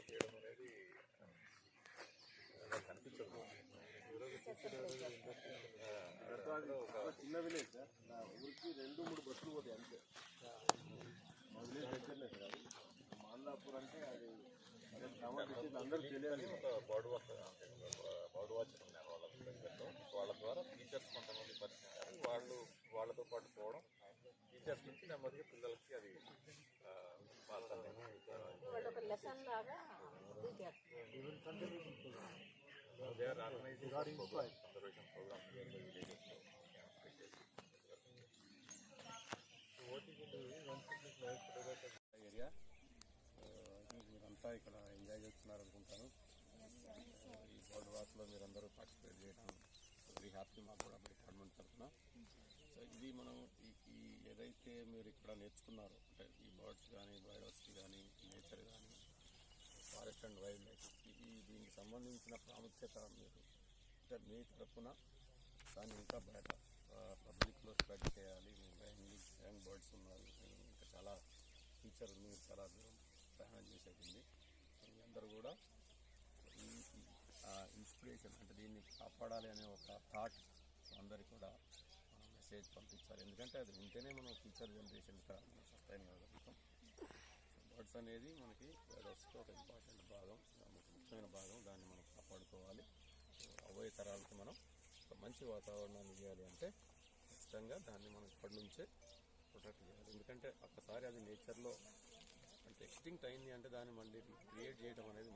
చేయడం అనేది కనిపించదు. ఒక చిన్న విలేజ్ సార్, నా ఊరికి 2-3 బస్సులు పోతాయి అంతే. మా విలేజ్ దగ్గరనే సార్, మాల్లాపూర్ అంటే అది అందరూ తెలియాలి. బర్డ్ వాచర్ ఉన్నారు వాళ్ళ ద్వారా టీచర్స్ కొంతమంది పరిచయం, వాళ్ళతో పాటు పోవడం, టీచర్స్ నుంచి నెమ్మదిగా పిల్లలకి అది they are organizing conservation programs in the villages. So what you can do is once it is nice photograph area మీరంతా ఇక్కడ ఎంజాయ్ చేస్తున్నారు అనుకుంటాను. ఈ బర్డ్ వాచ్లో మీరందరూ పార్టిసిపేట్ చేయడం వెరీ హ్యాపీ మాకు కూడా డిపార్ట్మెంట్ తరఫున. సో ఇది మనం ఈ ఏదైతే మీరు ఇక్కడ నేర్చుకున్నారో, అంటే ఈ బర్డ్స్ కానీ, బయోడైవర్సిటీ కానీ, నేచర్ కానీ, ఫారెస్ట్ అండ్ వైల్డ్ లైఫ్, దీనికి సంబంధించిన ప్రాముఖ్యత మీరు అంటే మీ తరఫున దాన్ని ఇంకా బయట పబ్లిక్లో స్ప్రెడ్ చేయాలి. యంగ్ బర్డ్స్ ఉన్నారు, ఇంకా చాలా టీచర్ మీరు చాలా ప్రయాణం చేసేది. మీ అందరూ కూడా ఈ ఇన్స్పిరేషన్ అంటే దీన్ని కాపాడాలి అనే ఒక థాట్ అందరికీ కూడా మెసేజ్ పంపించాలి. ఎందుకంటే అది ఉంటేనే మనం ఫ్యూచర్ జనరేషన్గా మనం సస్టైన్ కాగలుగుతాం. బర్డ్స్ అనేది మనకి బయోడైవర్సిటీలో ఒక ఇంపార్టెంట్ భాగం, ముఖ్యమైన భాగం. దాన్ని మనం కాపాడుకోవాలి. అవే తరాలకి మనం ఒక మంచి వాతావరణాన్ని ఇవ్వాలి అంటే ఖచ్చితంగా దాన్ని మనం ఇప్పటి నుంచే ప్రొటెక్ట్ చేయాలి. ఎందుకంటే ఒక్కసారి అది నేచర్లో అంటే ఎక్స్టింక్ట్ అయింది అంటే దాన్ని మళ్ళీ క్రియేట్ చేయడం అనేది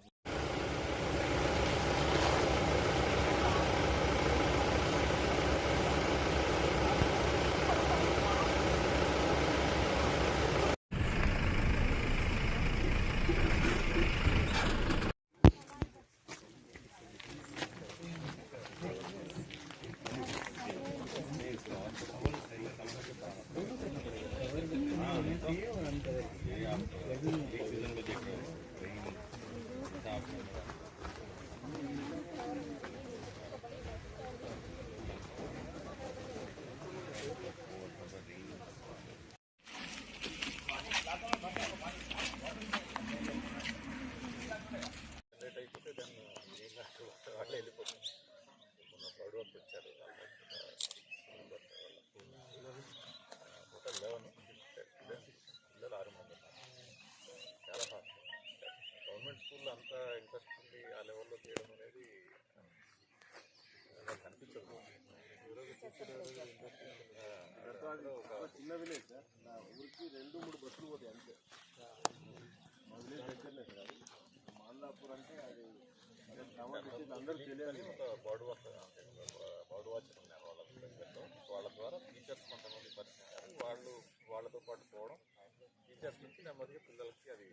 గవర్నమెంట్ స్కూల్లో అంత ఇంట్రెస్ట్ ఉంది ఆ లెవెల్లో చేయడం అనేది కనిపించదు. ఒక చిన్న విలేజ్ సార్, నా ఊరికి 2-3 బస్సులు పోతాయి అంతే. మా విలేజ్ దగ్గరనే సార్, మాల్లాపూర్ అంటే అది అందరూ తెలియాలి. బర్డ్ వాచర్ ఉన్నారు వాళ్ళ ద్వారా టీచర్స్ కొంతమంది పరిచయం, వాళ్ళతో పాటు పోవడం, టీచర్స్ నుంచి నెమ్మదిగా పిల్లలకి అది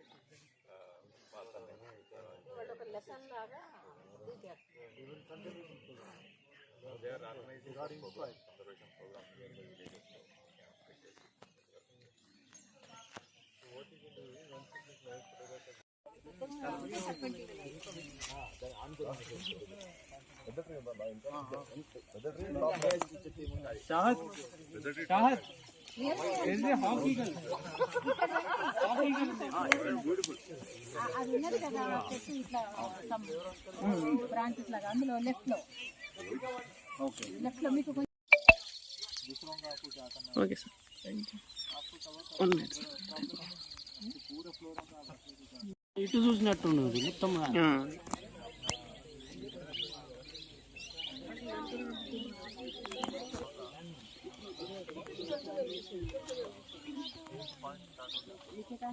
they are organizing conservation programs in the villages. So what you can do is once it is nice photograph అది ఉన్నది కదా చెట్టు ఇట్లా బ్రాంచెస్ లాగా, అందులో లెఫ్ట్ లో మీకు okay sir, thank you. 1 minute ఇటు చూసినట్టున్నది మొత్తం. ఇక్కడ